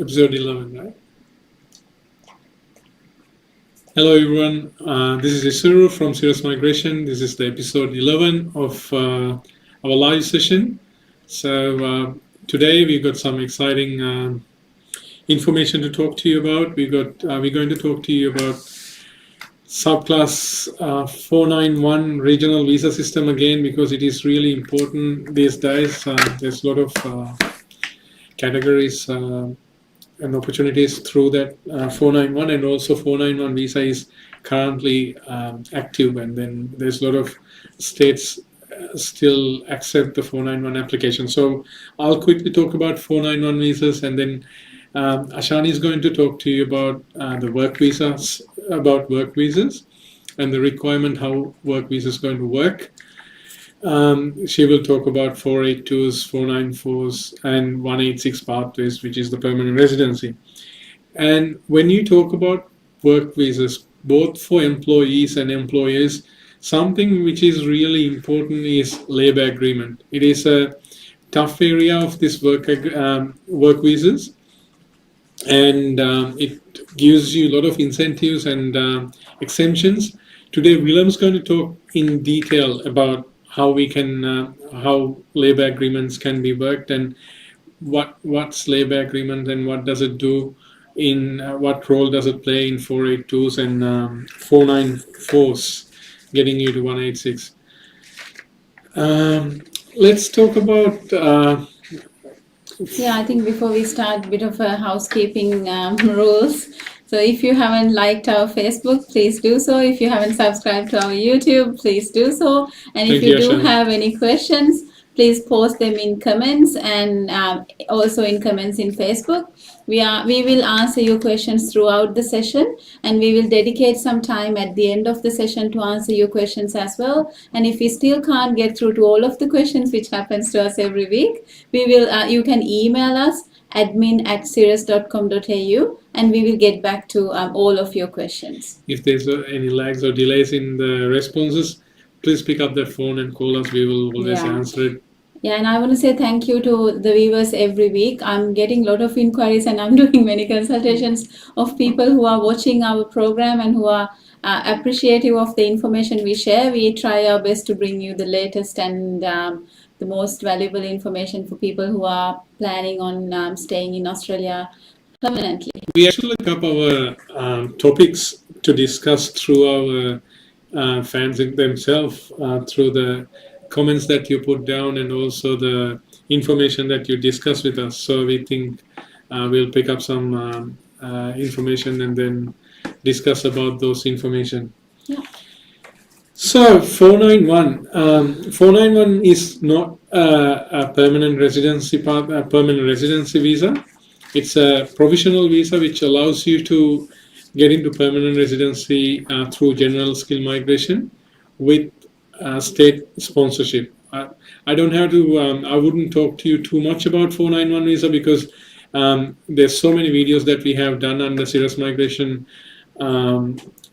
episode 11, right? Hello, everyone. This is Isuru from Serious Migration. This is the episode 11 of our live session. So today we got some exciting information to talk to you about. We're going to talk to you about Subclass 491 regional visa system again, because it is really important these days. There's a lot of categories and opportunities through that 491, and also 491 visa is currently active, and then there's a lot of states still accept the 491 application. So I'll quickly talk about 491 visas, and then Ashani is going to talk to you about the work visas, and the requirement, how work visa is going to work. She will talk about 482s, 494s, and 186 pathways, which is the permanent residency. And when you talk about work visas, both for employees and employers, something which is really important is labor agreement. It is a tough area of this work visas, and it gives you a lot of incentives and exemptions. Today, Willem's going to talk in detail about how we can, how labor agreements can be worked, and what's labor agreement and what does it do, in what role does it play in 482s and 494s, getting you to 186. Let's talk about. Yeah, I think before we start, a bit of a housekeeping rules. So if you haven't liked our Facebook, please do so. If you haven't subscribed to our YouTube, please do so. And if you do have any questions, please post them in comments, and also in comments in Facebook. We will answer your questions throughout the session, and we will dedicate some time at the end of the session to answer your questions as well. And if we still can't get through to all of the questions, which happens to us every week, we will. You can email us admin@sirius.com.au, and we will get back to all of your questions. If there's any lags or delays in the responses, please pick up that phone and call us. We will always answer it. Yeah, and I want to say thank you to the viewers every week. I'm getting a lot of inquiries, and I'm doing many consultations of people who are watching our program and who are appreciative of the information we share. We try our best to bring you the latest and the most valuable information for people who are planning on staying in Australia permanently. We actually look up our topics to discuss through our fans themselves, through the comments that you put down, and also the information that you discuss with us. So we think we'll pick up some information and then discuss about those information. Yeah. So 491. 491 is not a permanent residency visa. It's a provisional visa which allows you to get into permanent residency through general skill migration with state sponsorship. I don't have to. I wouldn't talk to you too much about 491 visa, because there's so many videos that we have done on the Serious Migration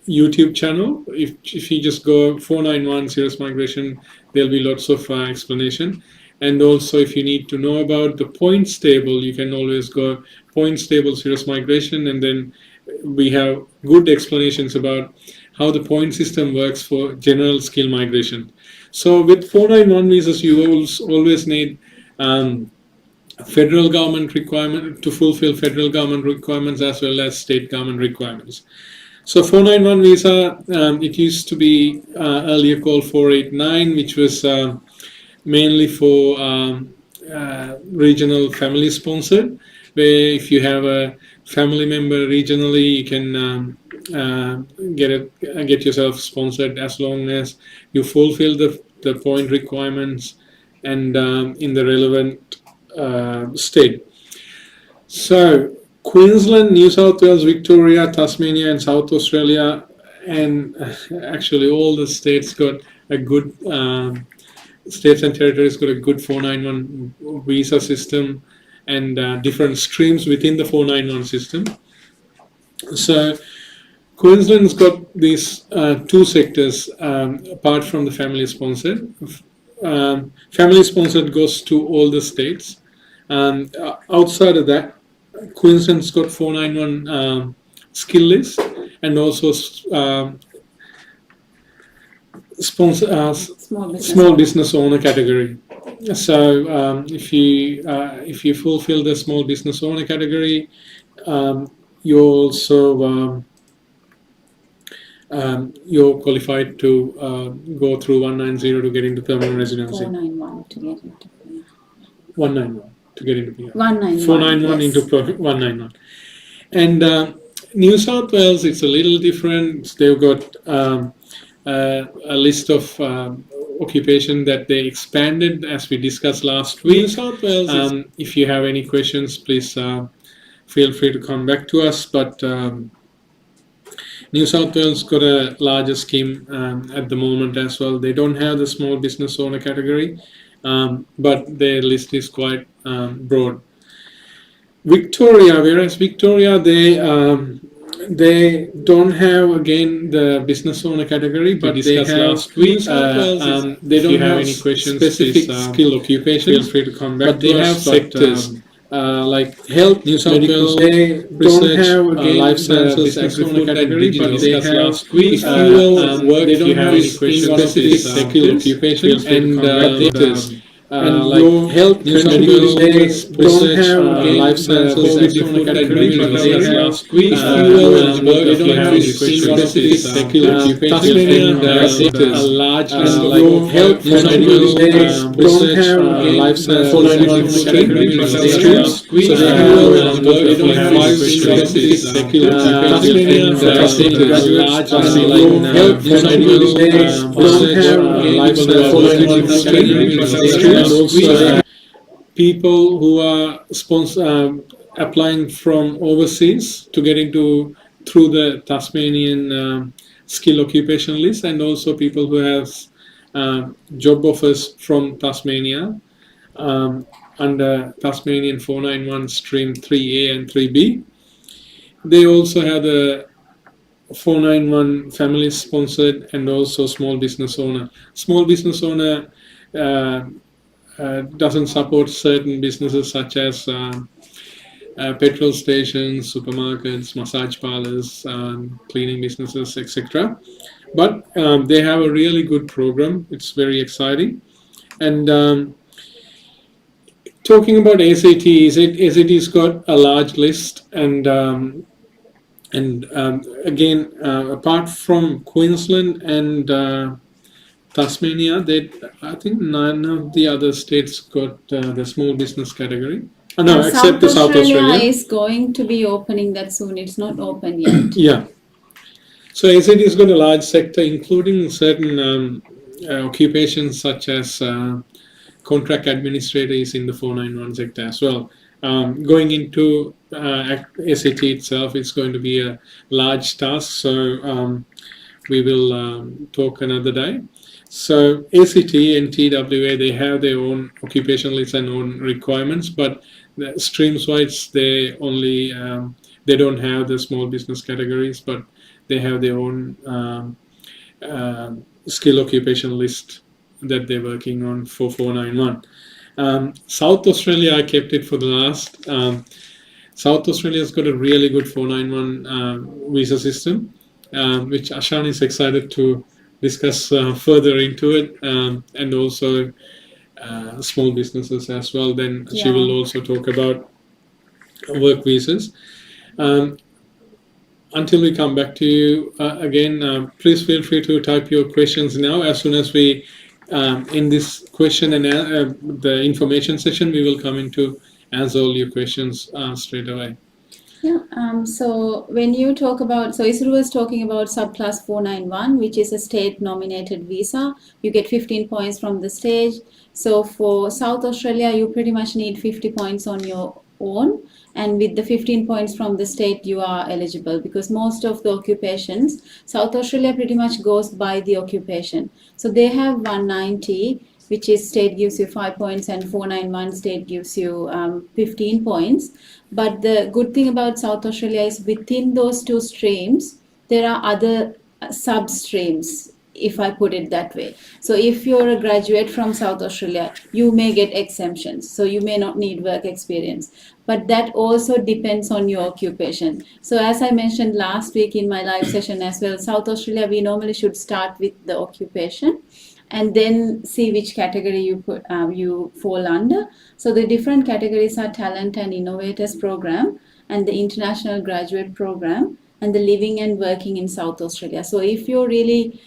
YouTube channel. If you just go 491 Serious Migration, there'll be lots of explanation. And also, if you need to know about the points table, you can always go points table Serious Migration, and then we have good explanations about how the point system works for general skill migration. So with 491 visas, you always need federal government requirement to fulfill federal government requirements as well as state government requirements. So 491 visa, it used to be earlier called 489, which was mainly for regional family sponsored, where if you have a family member regionally, you can get yourself sponsored as long as you fulfill the point requirements and in the relevant state. So Queensland, New South Wales, Victoria, Tasmania, and South Australia, and actually all the states got a good states and territories got a good 491 visa system, and different streams within the 491 system. So Queensland's got these two sectors apart from the family sponsored. Family sponsored goes to all the states. Outside of that, Queensland's got 491 skill list, and also sponsor small business owner category. So if you fulfill the small business owner category, you also you're qualified to go through 190 to get into permanent residency. 491 to get into 191 to get into PR. 191. 491 yes. into 191. And New South Wales, it's a little different. They've got a list of occupation that they expanded as we discussed last week. New South Wales, if you have any questions, please feel free to come back to us. But New South Wales got a larger scheme at the moment as well. They don't have the small business owner category, but their list is quite broad. Victoria, whereas Victoria, they don't have again the business owner category, but they have last week. They don't have any questions, specific skill occupation. Feel free to come back. But they have sectors. Like health, New South Wales, they don't have again life sciences agri-food category, but they have last week. Work, they don't have any specific skill occupation, and like health, New South Wales, they don't have life sciences agri-food category, but they have last week. Work, they don't have any specific skill occupation, and a large like health, New South Wales, they don't have life sciences agri-food category, but they have so they have 5 specific skill occupations, and a large like health, New South Wales, they don't have life sciences agri-food category, but they have and also people who are applying from overseas to get into through the Tasmanian skill occupation list, and also people who have job offers from Tasmania under Tasmanian 491 stream 3A and 3B. They also have the 491 family sponsored and also small business owner. Small business owner doesn't support certain businesses such as petrol stations, supermarkets, massage parlors, cleaning businesses, etc. But they have a really good program. It's very exciting. And talking about ACT, ACT's got a large list, and again, apart from Queensland and Tasmania, I think none of the other states got the small business category. No, And except the South Australia. is going to be opening that soon. It's not open yet. Yeah. So ACT has got a large sector, including certain occupations such as contract administrator is in the 491 sector as well. Going into ACT itself, it's going to be a large task. So we will talk another day. So ACT and TWA, they have their own occupation lists and own requirements, but streams wise, they only they don't have the small business categories, but they have their own skill occupation list that they're working on for 491. South Australia, I kept it for the last. South Australia's got a really good 491 visa system, which Ashan is excited to discuss further into it, and also small businesses as well. Then she will also talk about work visas. Until we come back to you again, please feel free to type your questions now. As soon as we in this question and the information session, we will come into answer all your questions straight away. Yeah. So when you talk about, so Isru was talking about subclass 491, which is a state nominated visa. You get 15 points from the state. So for South Australia, you pretty much need 50 points on your own. And with the 15 points from the state, you are eligible, because most of the occupations, South Australia pretty much goes by the occupation. So they have 190, which is state gives you 5 points, and 491 state gives you 15 points. But the good thing about South Australia is within those two streams, there are other sub streams if I put it that way. So if you're a graduate from South Australia, you may get exemptions. So you may not need work experience. But that also depends on your occupation. So as I mentioned last week in my live session as well, South Australia, we normally should start with the occupation and then see which category you fall under. So the different categories are Talent and Innovators Program and the International Graduate Program and the Living and Working in South Australia. So if you really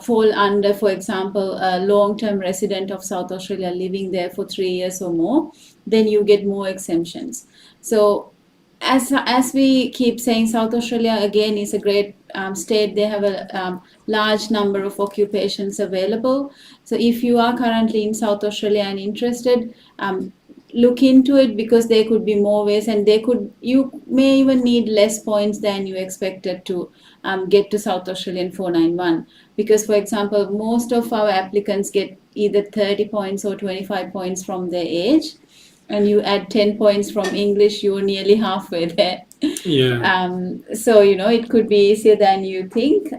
fall under, for example, a long-term resident of South Australia living there for 3 years or more, then you get more exemptions. So as we keep saying, South Australia again is a great state. They have a large number of occupations available. So if you are currently in South Australia and interested, look into it, because there could be more ways, and you may even need less points than you expected to get to South Australian 491. Because, for example, most of our applicants get either 30 points or 25 points from their age, and you add 10 points from English, you're nearly halfway there. Yeah. So, it could be easier than you think.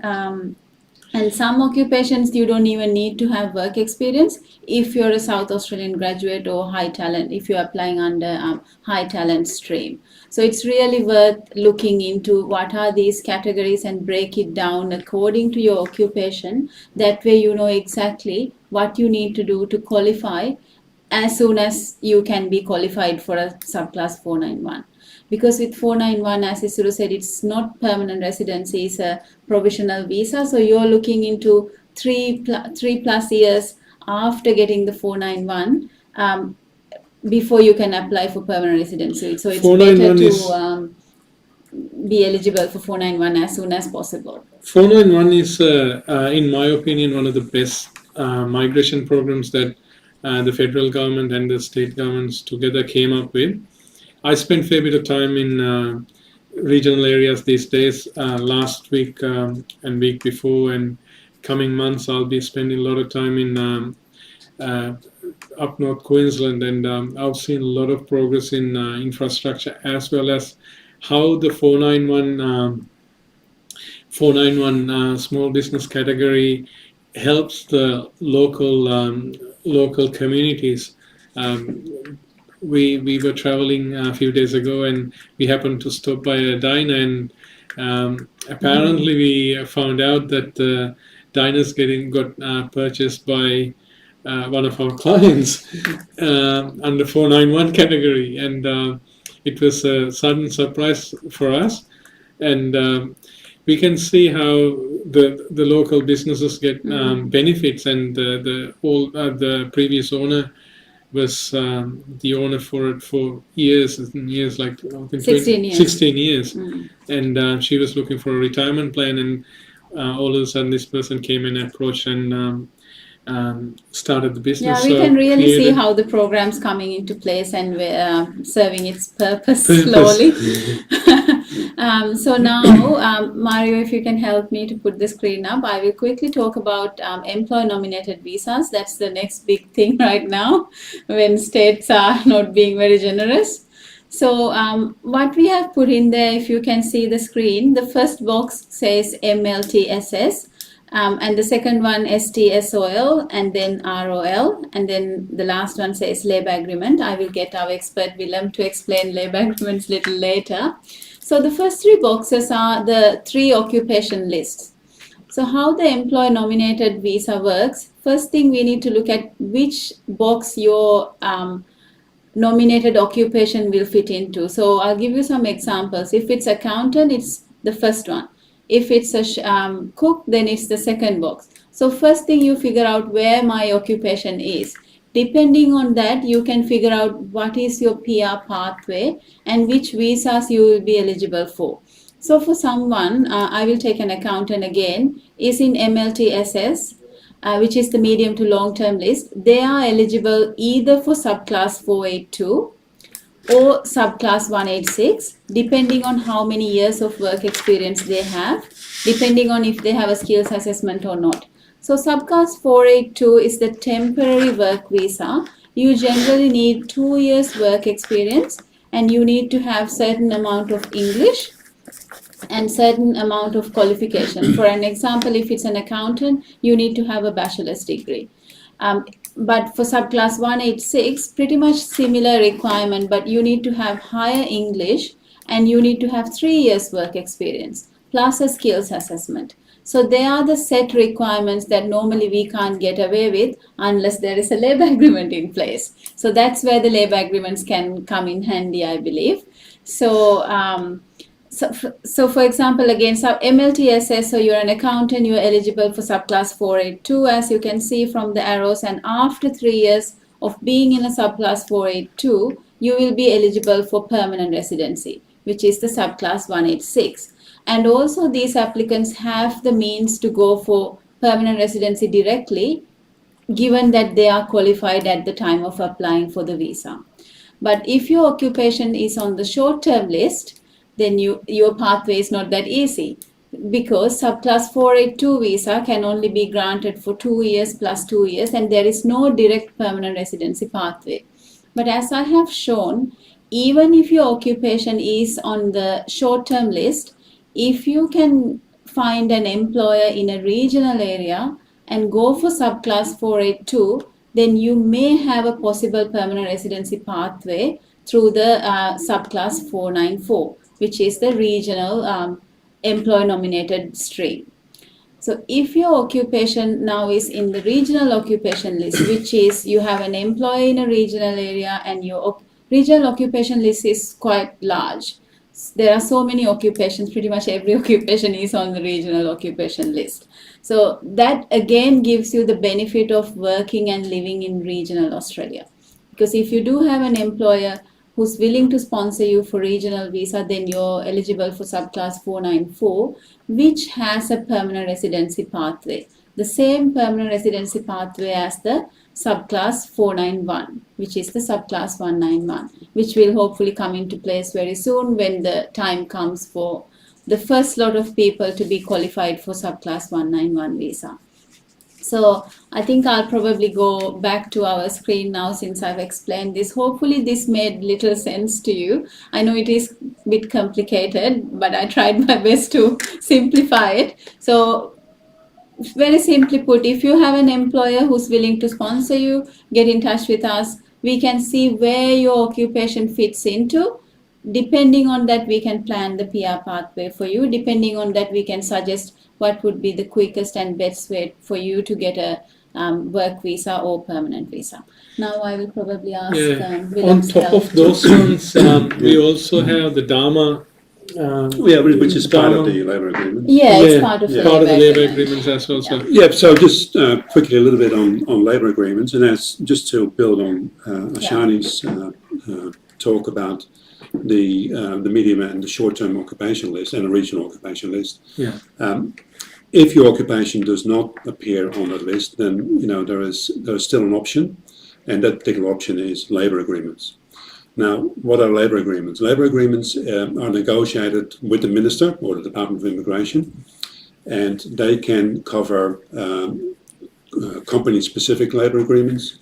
And some occupations you don't even need to have work experience if you're a South Australian graduate or high talent, if you're applying under high talent stream. So it's really worth looking into what are these categories and break it down according to your occupation. That way you know exactly what you need to do to qualify as soon as you can be qualified for a subclass 491. Because with 491, as Isuru said, it's not permanent residency, it's a provisional visa. So you're looking into three plus years after getting the 491 before you can apply for permanent residency. So it's better to be eligible for 491 as soon as possible. 491 is, in my opinion, one of the best migration programs that the federal government and the state governments together came up with. I spent a fair bit of time in regional areas these days. Last week and week before, and coming months, I'll be spending a lot of time in up north Queensland, and I've seen a lot of progress in infrastructure, as well as how the 491 small business category helps the local communities. We were traveling a few days ago, and we happened to stop by a diner, and apparently we found out that the diner's got purchased by one of our clients under 491 category, and it was a sudden surprise for us. And we can see how the local businesses get benefits, and the previous owner was the owner for it for years and years, like 16 years. 16 years. And she was looking for a retirement plan, and all of a sudden this person came and approached and started the business. Yeah, we can really see how the program's coming into place and serving its purpose slowly. So now, Mario, if you can help me to put the screen up, I will quickly talk about employer-nominated visas. That's the next big thing right now when states are not being very generous. So what we have put in there, if you can see the screen, the first box says MLTSS. And the second one STSOL, and then ROL, and then the last one says labor agreement. I will get our expert Willem to explain labor agreements a little later. So the first three boxes are the three occupation lists. So how the employer nominated visa works, first thing we need to look at which box your nominated occupation will fit into. So I'll give you some examples. If it's accountant, it's the first one. If it's a cook, then it's the second box. So first thing you figure out where my occupation is. Depending on that, you can figure out what is your PR pathway and which visas you will be eligible for. So for someone, I will take an accountant again, is in MLTSS, which is the medium to long-term list. They are eligible either for subclass 482 or subclass 186, depending on how many years of work experience they have, depending on if they have a skills assessment or not. So subclass 482 is the temporary work visa. You generally need 2 years work experience, and you need to have certain amount of English and certain amount of qualification. For an example, if it's an accountant, you need to have a bachelor's degree. But for subclass 186, pretty much similar requirement, but you need to have higher English and you need to have 3 years work experience plus a skills assessment. So they are the set requirements that normally we can't get away with unless there is a labor agreement in place. So that's where the labor agreements can come in handy, I believe. So so for example, again, MLTSS, so you're an accountant, you're eligible for subclass 482, as you can see from the arrows, and after 3 years of being in a subclass 482, you will be eligible for permanent residency, which is the subclass 186. And also these applicants have the means to go for permanent residency directly, given that they are qualified at the time of applying for the visa. But if your occupation is on the short-term list, then your pathway is not that easy, because subclass 482 visa can only be granted for 2 years plus 2 years, and there is no direct permanent residency pathway. But as I have shown, even if your occupation is on the short-term list, if you can find an employer in a regional area and go for subclass 482, then you may have a possible permanent residency pathway through the subclass 494, which is the regional employer nominated stream. So if your occupation now is in the regional occupation list, which is you have an employer in a regional area and your regional occupation list is quite large. There are so many occupations, pretty much every occupation is on the regional occupation list. So that again gives you the benefit of working and living in regional Australia. Because if you do have an employer who's willing to sponsor you for regional visa, then you're eligible for subclass 494, which has a permanent residency pathway. The same permanent residency pathway as the subclass 491, which is the subclass 191, which will hopefully come into place very soon when the time comes for the first lot of people to be qualified for subclass 191 visa. So I think I'll probably go back to our screen now since I've explained this. Hopefully this made little sense to you. I know it is a bit complicated, but I tried my best to simplify it. So very simply put, if you have an employer who's willing to sponsor you, get in touch with us. We can see where your occupation fits into. Depending on that, we can plan the PR pathway for you. Depending on that, we can suggest what would be the quickest and best way for you to get a work visa or permanent visa. Now I will probably ask On Willem's top help. of those ones, we also have the Dharma. Which is part of the labour agreement. Yeah, it's part of the part of the labour labour agreement. agreements as well. So Yeah, so just quickly a little bit on labour agreements, and that's just to build on Ashani's talk about the medium and the short-term occupation list and a regional occupation list. yeah, If your occupation does not appear on that list, then there is still an option, and that particular option is labour agreements. Now, what are labour agreements? Labour agreements are negotiated with the Minister or the Department of Immigration, and they can cover company-specific labour agreements.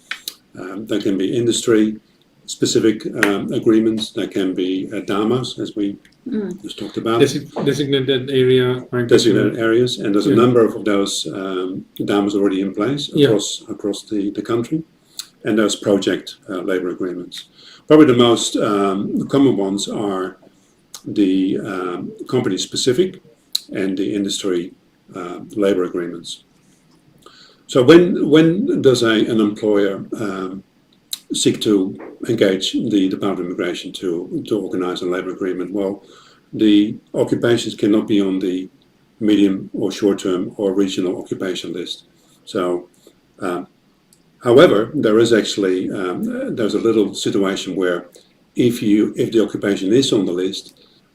They can be industry-specific agreements. They can be DAMAs, as we just talked about. designated area. Designated areas, and there's a number of those DAMAs already in place across the country, and those project labour agreements. Probably the most common ones are the company-specific and the industry labour agreements. So when does an employer seek to engage the Department of Immigration to organise a labour agreement? Well, the occupations cannot be on the medium or short-term or regional occupation list. So however, there is actually there's a little situation where if the occupation is on the list,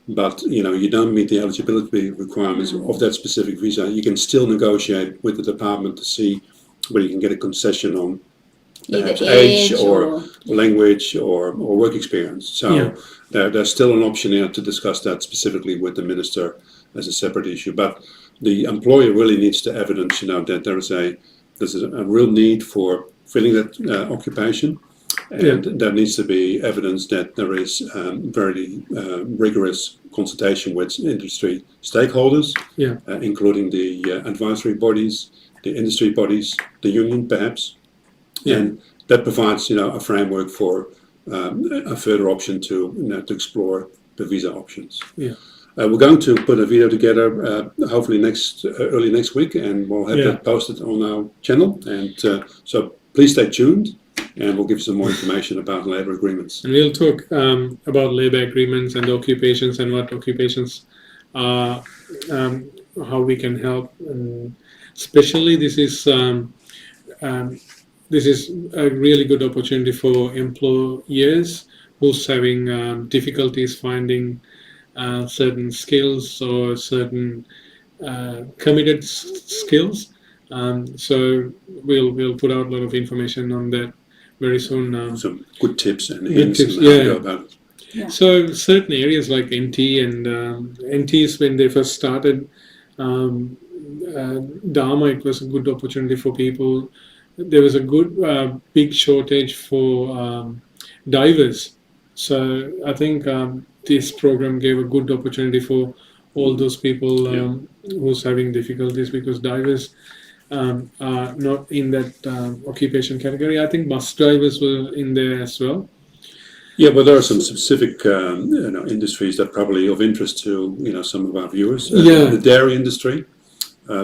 but you don't meet the eligibility requirements of that specific visa, you can still negotiate with the department to see whether you can get a concession on perhaps age or language or work experience. So there's still an option here to discuss that specifically with the minister as a separate issue. But the employer really needs to evidence that there's a real need for filling that occupation, And there needs to be evidence that there is very rigorous consultation with industry stakeholders, including the advisory bodies, the industry bodies, the union perhaps. And that provides, a framework for a further option to explore the visa options. We're going to put a video together, hopefully early next week, and we'll have that posted on our channel. And so please stay tuned, and we'll give you some more information about labour agreements. And we'll talk about labour agreements and occupations and what occupations are, how we can help. And especially, this is a really good opportunity for employers who's having difficulties finding certain skills or certain committed skills. So we'll put out a lot of information on that very soon. Some good tips and hints on how to go about it. So certain areas like NT and NTs, when they first started Dharma, it was a good opportunity for people. There was a good big shortage for divers. So I think this program gave a good opportunity for all those people who's having difficulties, because divers are not in that occupation category. I think bus drivers were in there as well. Yeah, but there are some specific industries that are probably of interest to some of our viewers. The dairy industry,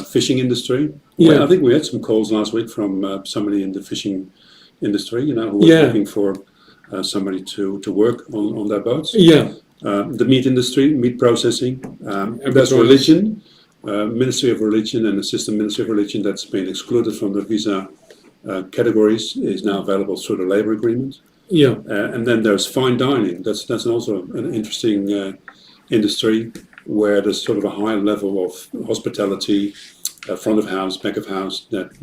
fishing industry. I think we had some calls last week from somebody in the fishing industry, who was looking for somebody to work on their boats. The meat industry, meat processing. There's religion, Ministry of Religion and Assistant Ministry of Religion that's been excluded from the visa categories is now available through the labour agreement. And then there's fine dining. That's also an interesting industry where there's sort of a high level of hospitality, front of house, back of house, that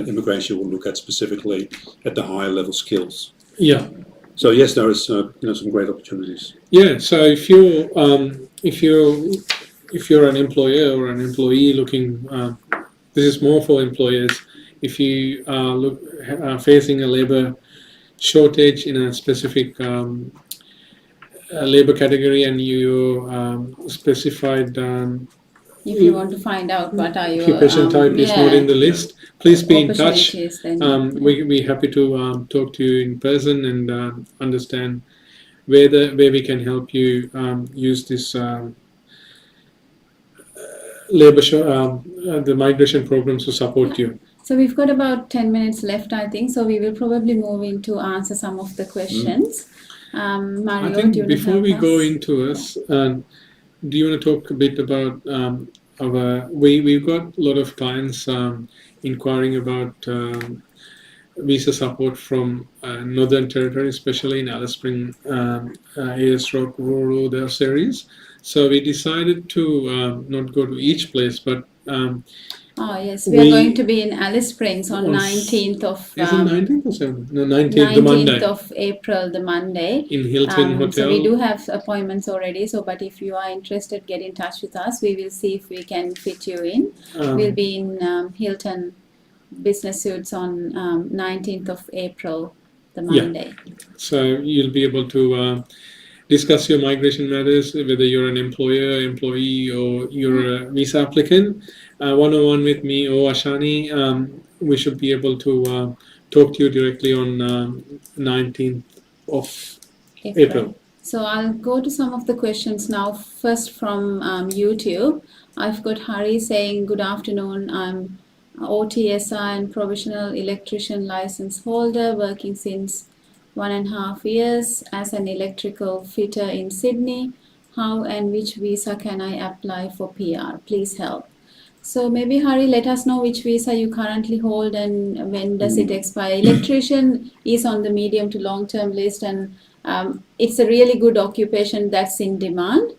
immigration will look at specifically at the higher level skills. So yes, there is some great opportunities. So if you're an employer or an employee looking, this is more for employers. If you are facing a labour shortage in a specific labour category, and you specified if you want to find out what are your occupation type is not in the list, please be in touch. We're happy to talk to you in person and understand where we can help you use this the migration programs to support you. So we've got about 10 minutes left, I think. So we will probably move in to answer some of the questions. Mario, I think do you before we us? go into us, do you want to talk a bit about we've got a lot of clients inquiring about visa support from Northern Territory, especially in Alice Spring, AEST Rock, Roro, those areas. So we decided to not go to each place, but we are going to be in Alice Springs on 19th of... Is it 19th or 7th? No, 19th, the 19th Monday. of April, the Monday. In Hilton Hotel. So we do have appointments already. So, but if you are interested, get in touch with us. We will see if we can fit you in. We'll be in Hilton Business Suites on 19th of April, the Monday. So you'll be able to discuss your migration matters, whether you're an employer, employee, or you're a visa applicant. One-on-one with me or Ashani, we should be able to talk to you directly on 19th of April. So I'll go to some of the questions now. First from YouTube. I've got Hari saying, good afternoon. I'm OTSI and provisional electrician license holder, working since 1.5 years as an electrical fitter in Sydney. How and which visa can I apply for PR? Please help. So maybe Hari, let us know which visa you currently hold and when does it expire. Electrician is on the medium to long term list, and it's a really good occupation that's in demand.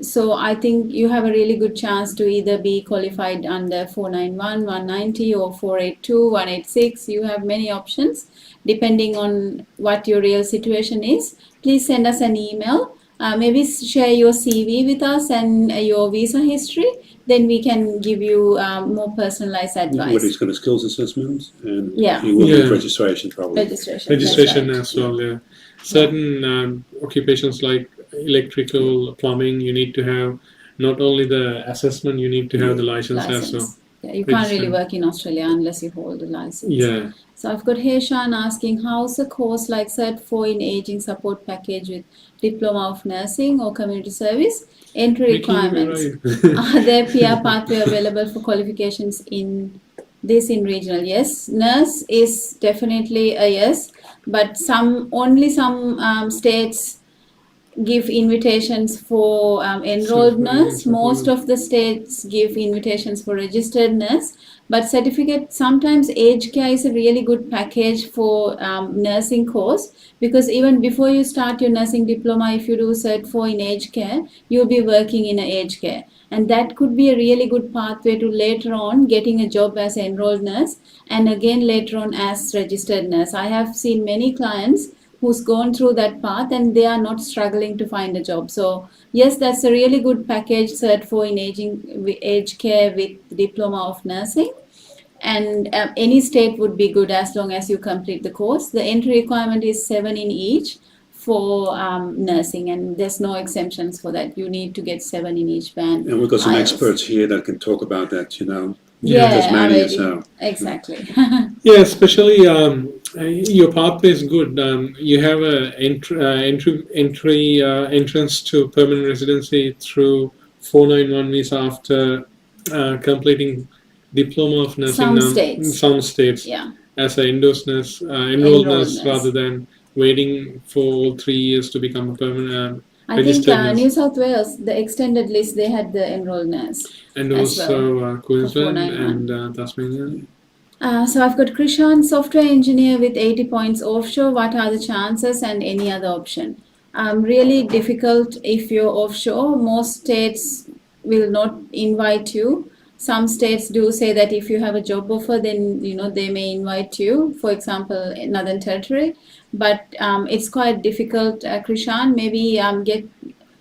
So I think you have a really good chance to either be qualified under 491, 190 or 482, 186. You have many options depending on what your real situation is. Please send us an email. Maybe share your CV with us and your visa history. then we can give you more personalized What advice. he's got a skills assessment, and Yeah. he will Yeah. need registration probably. Registration that's right. as well. Yeah. Certain occupations like electrical, plumbing, you need to have not only the assessment, you need to have the license as well. License. Yeah, you can't really Registration. work in Australia unless you hold a license. Yeah. So I've got Heshan asking, how's a course like Cert 4 in Aging Support Package with Diploma of Nursing or Community Service? Entry Vicky, you were requirements. right. Are there PR pathway available for qualifications in this in regional? Yes. Nurse is definitely a yes, but only some states give invitations for enrolled nurse. Most of the states give invitations for registered nurse, but certificate, sometimes aged care is a really good package for nursing course, because even before you start your nursing diploma, if you do Cert 4 in aged care, you'll be working in a aged care, and that could be a really good pathway to later on getting a job as an enrolled nurse, and again later on as registered nurse. I have seen many clients who's gone through that path and they are not struggling to find a job. So yes, that's a really good package, Cert 4 in aged care with diploma of nursing, and any state would be good as long as you complete the course. The entry requirement is 7 in each for nursing, and there's no exemptions for that. You need to get 7 in each band. And we've got some IELTS. experts here that can talk about that, you know. Yeah, Tasmania, already. so. Exactly. Yeah, especially your pathway is good. You have a entrance to permanent residency through 491 visa after completing diploma of nursing. Some in states. some states, Yeah. as an enrolled nurse, rather than waiting for all 3 years to become a permanent I think registered nurse. New South Wales, the extended list, they had the enrolled nurse. And as also well, Queensland 491. and Tasmania. So I've got Krishan, software engineer with 80 points offshore. What are the chances and any other option? Really difficult if you're offshore. Most states will not invite you. Some states do say that if you have a job offer, then they may invite you. For example, in Northern Territory, but it's quite difficult. Krishan, maybe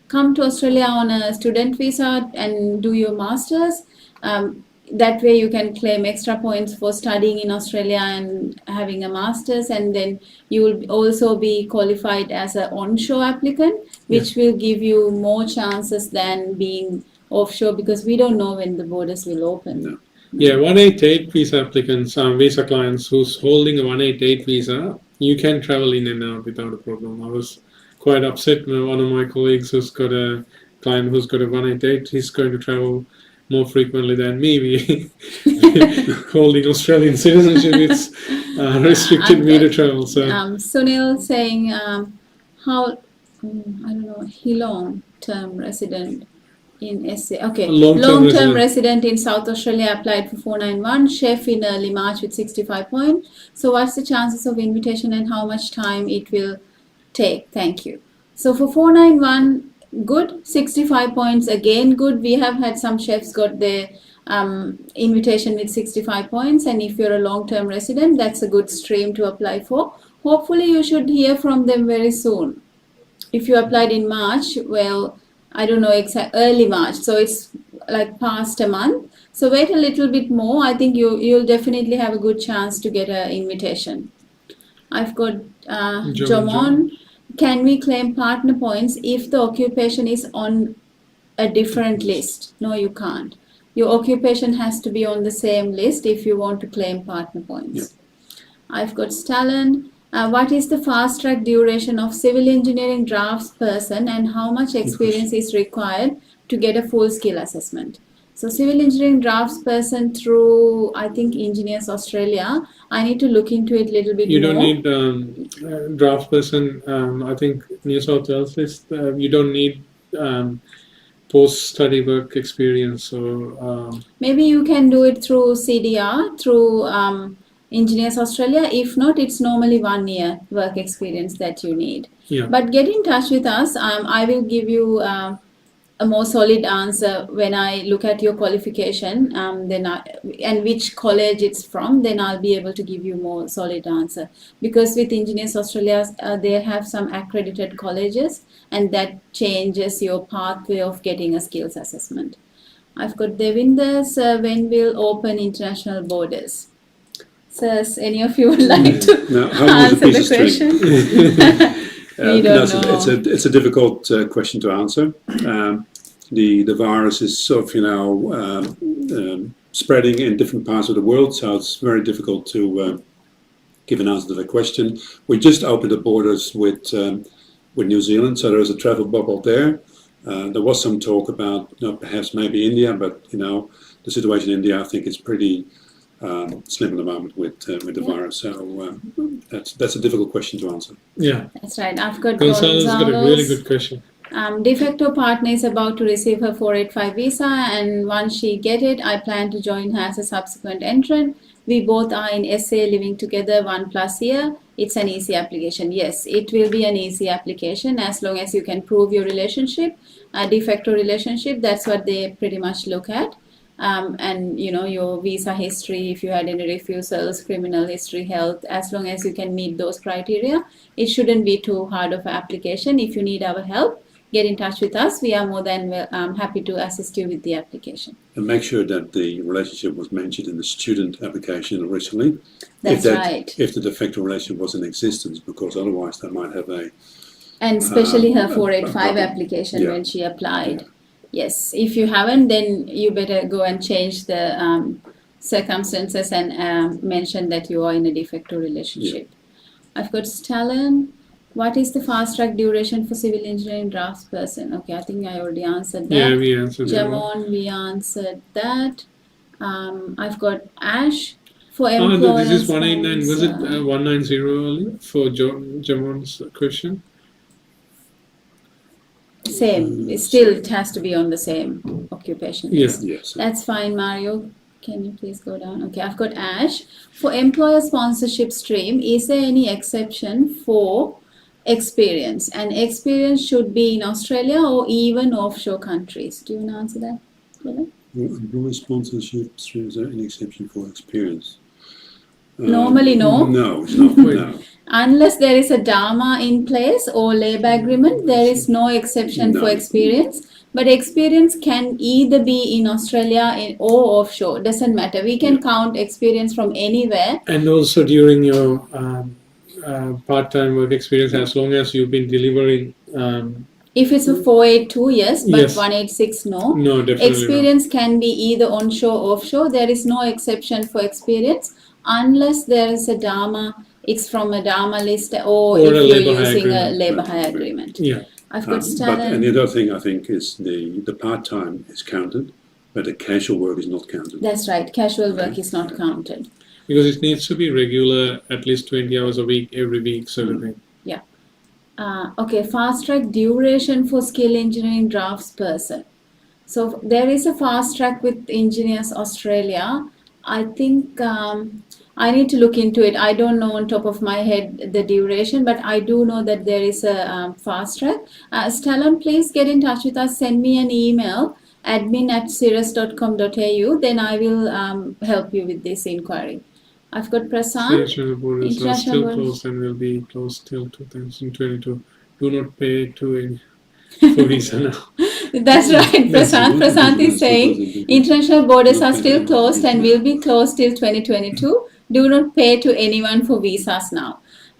come to Australia on a student visa and do your masters. That way you can claim extra points for studying in Australia and having a master's, and then you will also be qualified as an onshore applicant, which will give you more chances than being offshore, because we don't know when the borders will open. No. Yeah, 188 visa applicants, visa clients who's holding a 188 visa, you can travel in and out without a problem. I was quite upset when one of my colleagues who's got a client who's got a 188, he's going to travel more frequently than me. We holding Australian citizenship, it's restricted me to travel. So Sunil saying how I don't know, he long-term resident in SA. Okay, long-term resident in South Australia applied for 491, chef in early March with 65 points. So what's the chances of invitation and how much time it will take? Thank you. So for 491, good. 65 points, again good. We have had some chefs got their invitation with 65 points, and if you're a long-term resident, that's a good stream to apply for. Hopefully you should hear from them very soon. If you applied in March, well, I don't know, early March, so it's like past a month. So wait a little bit more. I think you'll definitely have a good chance to get an invitation. I've got Jomon. Can we claim partner points if the occupation is on a different list? No, you can't. Your occupation has to be on the same list if you want to claim partner points. Yep. I've got Stalin. What is the fast track duration of civil engineering draftsperson and how much experience is required to get a full skill assessment? So civil engineering draftsperson through, I think, Engineers Australia. I need to look into it a little bit more. You don't need draftsperson. I think New South Wales list. You don't need post-study work experience. So maybe you can do it through CDR, through Engineers Australia. If not, it's normally 1 year work experience that you need. Yeah. But get in touch with us. I will give you a more solid answer when I look at your qualification, and which college it's from. Then I'll be able to give you more solid answer, because with Engineers Australia, they have some accredited colleges, and that changes your pathway of getting a skills assessment. I've got Devinder's when will open international borders? Sirs, any of you would like to Now, how long is a answer piece the of string? question? We don't know. It's a difficult question to answer. The virus is sort of spreading in different parts of the world, so it's very difficult to give an answer to the question. We just opened the borders with New Zealand, so there is a travel bubble there. There was some talk about perhaps maybe India, but the situation in India I think is pretty slim at the moment with the virus. So that's a difficult question to answer. Yeah. That's right. I've got Gonzalo's got a really good question. De facto partner is about to receive her 485 visa, and once she get it, I plan to join her as a subsequent entrant. We both are in SA living together 1+ year. It's an easy application. Yes, it will be an easy application as long as you can prove your relationship, a de facto relationship. That's what they pretty much look at. And your visa history, if you had any refusals, criminal history, health, as long as you can meet those criteria, it shouldn't be too hard of an application. If you need our help, get in touch with us. We are more than happy to assist you with the application. And make sure that the relationship was mentioned in the student application originally. That's right. If the de facto relationship was in existence, because otherwise they might have and especially her 485 application when she applied. Yeah. Yes, if you haven't, then you better go and change the circumstances and mention that you are in a de facto relationship. Yeah. I've got Stalin. What is the fast track duration for civil engineering draftsperson? Okay, I think I already answered that. Yeah, we answered that. Jamon, we answered that. I've got Ash. For employers. This is 189. Was it 190 earlier for Jamon's question? Same. It has to be on the same occupation. Yes. That's fine, Mario. Can you please go down? Okay, I've got Ash. For employer sponsorship stream, is there any exception for experience? And experience should be in Australia or even offshore countries. Do you want to answer that, Dylan? Employer sponsorship stream, is there any exception for experience? Normally, no. No, it's not. No. Unless there is a Dharma in place or labour agreement, there is no exception for experience. But experience can either be in Australia or offshore. Doesn't matter. We can count experience from anywhere. And also during your part-time work experience, as long as you've been delivering. If it's a 482, yes, but 186, no. No, definitely experience can be either onshore or offshore. There is no exception for experience unless there is a Dharma. It's from a Dharma list or if you're using a labour hire agreement. Yeah. I've got and the other thing I think is the part-time is counted, but the casual work is not counted. That's right. Casual work is not counted. Because it needs to be regular, at least 20 hours a week, every week, sort of thing. Yeah. Okay, fast track duration for skill engineering draftsperson. So there is a fast track with Engineers Australia. I think I need to look into it. I don't know on top of my head the duration, but I do know that there is a fast track. Stalon, please get in touch with us. Send me an email, admin@cirrus.com.au. Then I will help you with this inquiry. I've got Prasad. International borders are still closed and will be closed till 2022. Do not pay for visa now. That's right, Prasad. Prasad is saying international borders are still closed and will be closed till 2022. Do not pay to anyone for visas now.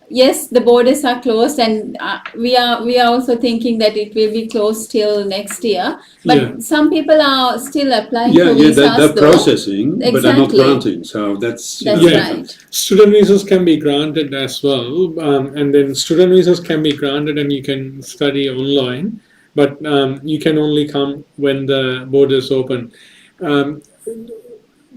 Yes, the borders are closed, and we are also thinking that it will be closed till next year. But some people are still applying for visas. They're processing, but they're not granting. So that's right. Student visas can be granted as well, and then student visas can be granted, and you can study online. But you can only come when the borders open.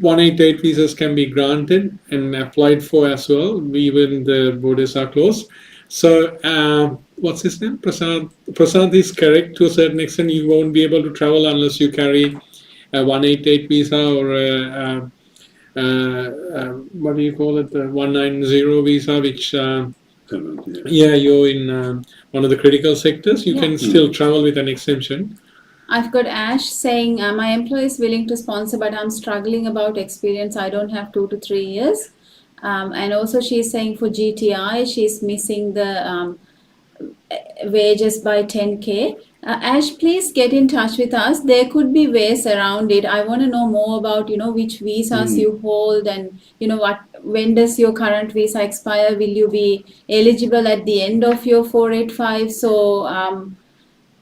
188 visas can be granted and applied for as well, even the borders are closed. So, what's his name? Prasad. Prasad is correct to a certain extent. You won't be able to travel unless you carry a 188 visa or what do you call it? The 190 visa, which you're in one of the critical sectors. You can still travel with an exemption. I've got Ash saying, my employer is willing to sponsor, but I'm struggling about experience. I don't have 2 to 3 years. And also she's saying for GTI, she's missing the wages by 10K. Ash, please get in touch with us. There could be ways around it. I want to know more about, which visas you hold, and when does your current visa expire? Will you be eligible at the end of your 485? So,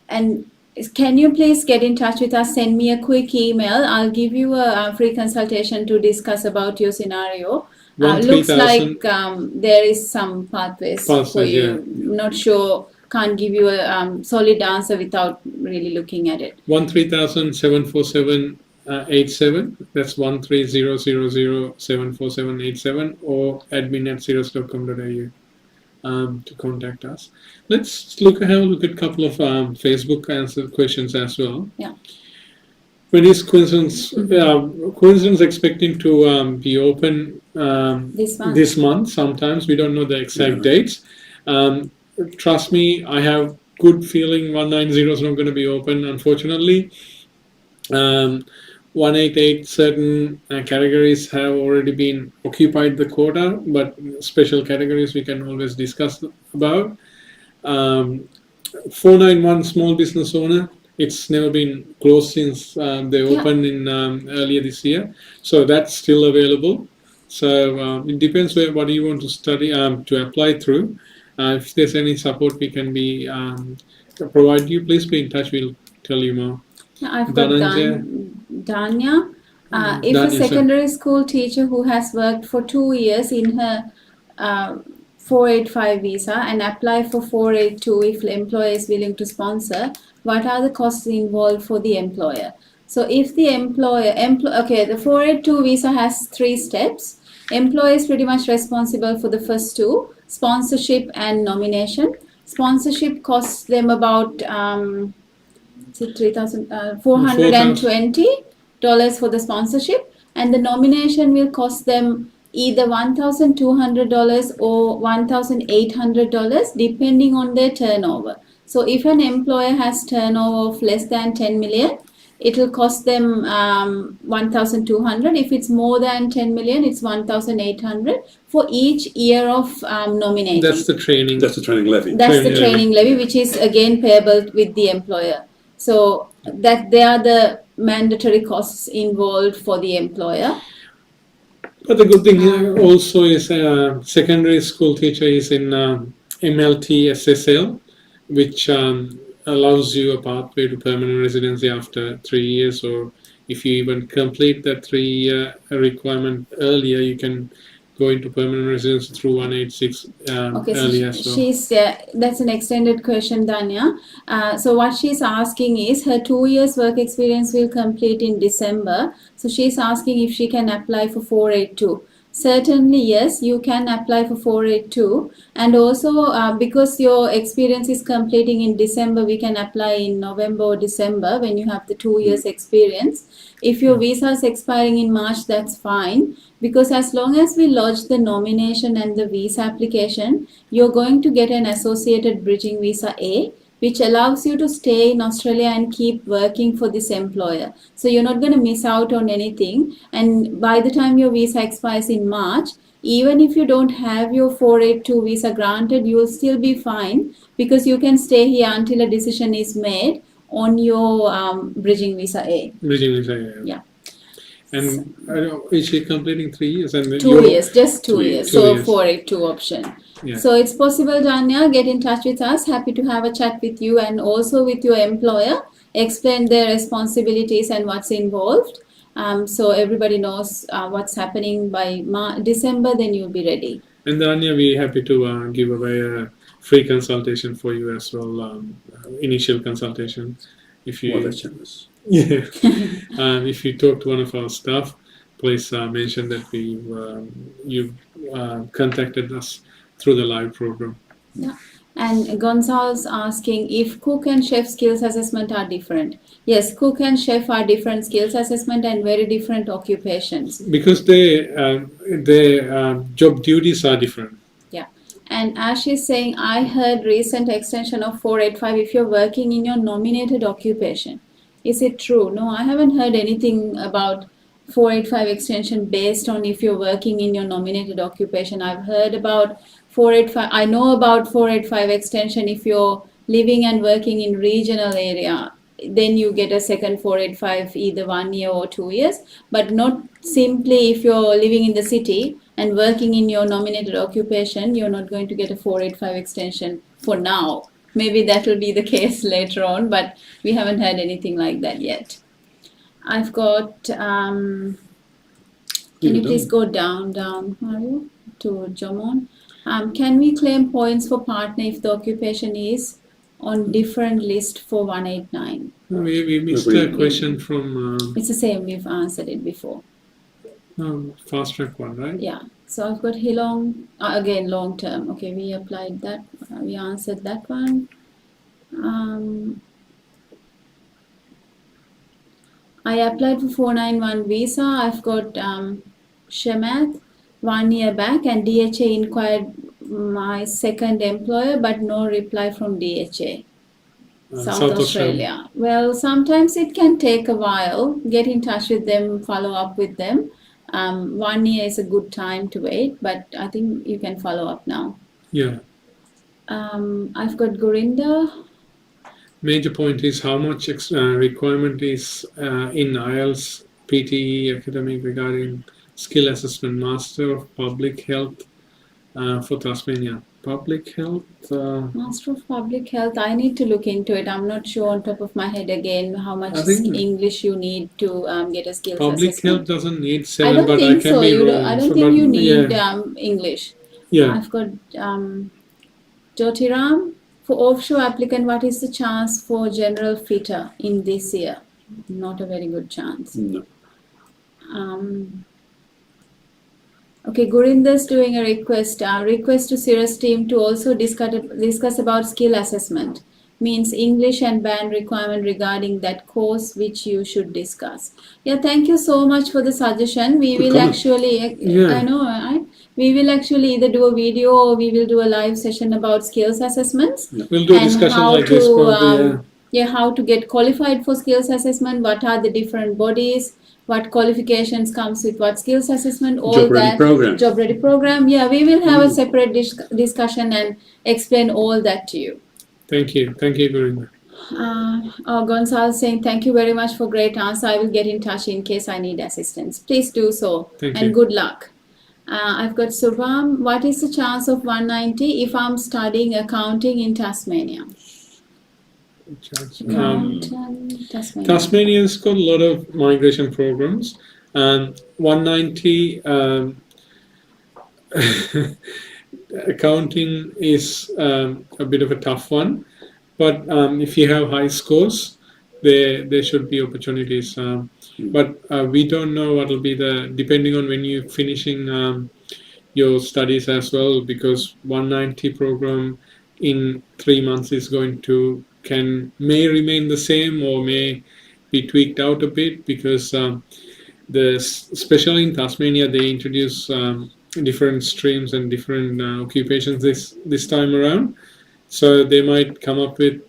and can you please get in touch with us? Send me a quick email. I'll give you a free consultation to discuss about your scenario. Looks like there is some pathways for you. Not sure. Can't give you a solid answer without really looking at it. 13000-747-87. That's 13000-747-87 or admin@cirrus.com.au. To contact us. Let's have a look at a couple of Facebook answer questions as well. Yeah. When is Queensland's expecting to be open this month? Sometimes we don't know the exact dates. Trust me, I have good feeling 190 is not going to be open, unfortunately. 188 certain categories have already been occupied the quota, but special categories we can always discuss about. 491 small business owner, it's never been closed since they opened in earlier this year, so that's still available. So it depends what you want to study to apply through. If there's any support we can be provide you, please be in touch. We'll tell you more. I've got Danya. If a secondary school teacher who has worked for 2 years in her 485 visa and apply for 482 if the employer is willing to sponsor, what are the costs involved for the employer? So if the the 482 visa has 3 steps. Employer is pretty much responsible for the first 2, sponsorship and nomination. Sponsorship costs them about $420 for the sponsorship, and the nomination will cost them either $1,200 or $1,800 depending on their turnover. So if an employer has turnover of less than 10 million, it will cost them 1,200. If it's more than 10 million, it's 1,800 for each year of nominating. That's the training. That's the training levy. That's the training levy, which is again payable with the employer. So that they are the mandatory costs involved for the employer. But the good thing here also is secondary school teacher is in MLT SSL, which allows you a pathway to permanent residency after 3 years, or if you even complete that 3-year requirement earlier, you can go into permanent residency through 186 earlier. So she's that's an extended question, Danya. So what she's asking is her 2 years work experience will complete in December. So she's asking if she can apply for 482. Certainly, yes, you can apply for 482, and also because your experience is completing in December, we can apply in November or December when you have the 2 years experience. If your visa is expiring in March, that's fine, because as long as we lodge the nomination and the visa application, you're going to get an associated bridging visa A, which allows you to stay in Australia and keep working for this employer. So you're not going to miss out on anything. And by the time your visa expires in March, even if you don't have your 482 visa granted, you will still be fine, because you can stay here until a decision is made on your bridging visa A. Bridging visa A. Yeah. And is she completing 3 years? And 2 years, just 2 years. So 482 option. Yeah. So it's possible, Danya, get in touch with us. Happy to have a chat with you and also with your employer. Explain their responsibilities and what's involved. So everybody knows what's happening by December, then you'll be ready. And Danya, we're happy to give away a free consultation for you as well, initial consultation. If you, that's generous. Yeah. If you talk to one of our staff, please mention that you contacted us through the live program. Yeah. And Gonzalo's asking if cook and chef skills assessment are different. Yes, cook and chef are different skills assessment and very different occupations. Because their job duties are different. Yeah. And Ash is saying, I heard recent extension of 485 if you're working in your nominated occupation. Is it true? No, I haven't heard anything about 485 extension based on if you're working in your nominated occupation. I've heard about 485. I know about 485 extension if you're living and working in regional area, then you get a second 485 either 1 year or 2 years, but not simply if you're living in the city and working in your nominated occupation, you're not going to get a 485 extension for now. Maybe that will be the case later on, but we haven't had anything like that yet. I've got, can you please go down, Mario, to Jomon? Can we claim points for partner if the occupation is on different list for 189? We missed a question from... It's the same, we've answered it before. fast track one, right? Yeah. So I've got Hilong, again, long term. Okay, we applied that. We answered that one. I applied for 491 visa. I've got Shemath 1 year back, and DHA inquired my second employer, but no reply from DHA. South Australia. Well, sometimes it can take a while. Get in touch with them, follow up with them. 1 year is a good time to wait, but I think you can follow up now. Yeah. I've got Gurinder. Major point is how much requirement is in IELTS, PTE, academic regarding skill assessment, Master of Public Health for Tasmania. Public Health? Master of Public Health, I need to look into it. I'm not sure on top of my head again how much English you need to get a skills Public assessment. Health doesn't need 7, but I can be wrong. I don't think you need English. Yeah. I've got Jyotiram. For offshore applicant, what is the chance for general fitter in this year? Not a very good chance. No. Okay, Gurinder's doing a request to Cirrus team to also discuss about skill assessment. Means English and band requirement regarding that course, which you should discuss. Yeah, thank you so much for the suggestion. We will actually, I know, right? We will actually either do a video or we will do a live session about skills assessments. Yeah. We'll do a discussion like this probably, how to get qualified for skills assessment, what are the different bodies, what qualifications comes with what skills assessment, all job ready program. Job ready program. Yeah, we will have a separate discussion and explain all that to you. Thank you. Thank you, Gurinder. Gonzalo saying, thank you very much for great answer. I will get in touch in case I need assistance. Please do so. Thank you. And good luck. I've got Subham. What is the chance of 190 if I'm studying accounting in Tasmania? Tasmania's got a lot of migration programs, and 190 accounting is a bit of a tough one, but if you have high scores, there should be opportunities. But we don't know what will be depending on when you're finishing your studies as well, because 190 program in 3 months is going to may remain the same or may be tweaked out a bit, because especially in Tasmania they introduce different streams and different occupations this time around. So they might come up with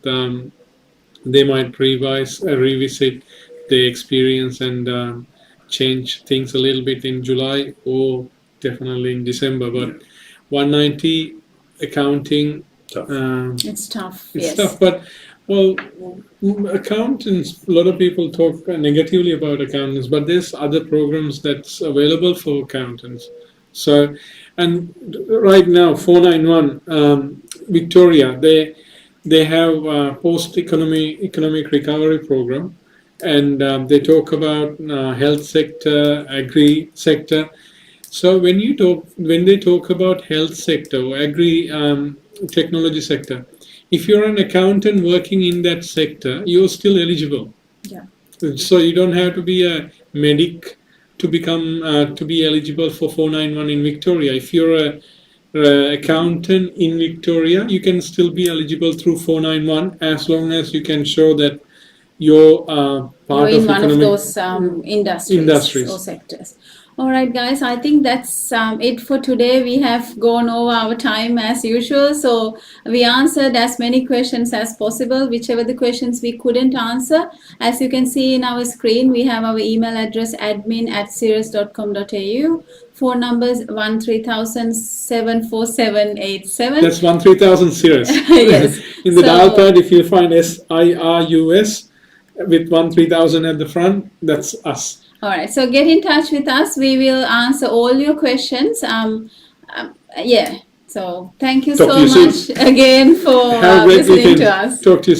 they might revisit the experience and change things a little bit in July or definitely in December. But 190 accounting, it's tough. It's tough, but accountants, a lot of people talk negatively about accountants, but there's other programs that's available for accountants. So, and right now 491 Victoria, they have post-economic recovery program, and they talk about health sector, agri sector. So when they talk about health sector or agri technology sector, if you're an accountant working in that sector, you're still eligible. Yeah. So you don't have to be a medic to become to be eligible for 491 in Victoria. If you're a accountant in Victoria, you can still be eligible through 491 as long as you can show that you're part in of one of those industries or sectors. All right, guys, I think that's it for today. We have gone over our time as usual. So we answered as many questions as possible, whichever the questions we couldn't answer. As you can see in our screen, we have our email address admin@cirrus.com.au. Phone numbers 1-3000-74787. That's 1-3000 Cirrus. Yes. In the So- dial pad, if you find SIRUS with 1-3000 at the front, that's us. All right, so get in touch with us. We will answer all your questions. Yeah. So thank you Talk so to you soon. much again for Have a great listening weekend. to us. Talk to you soon.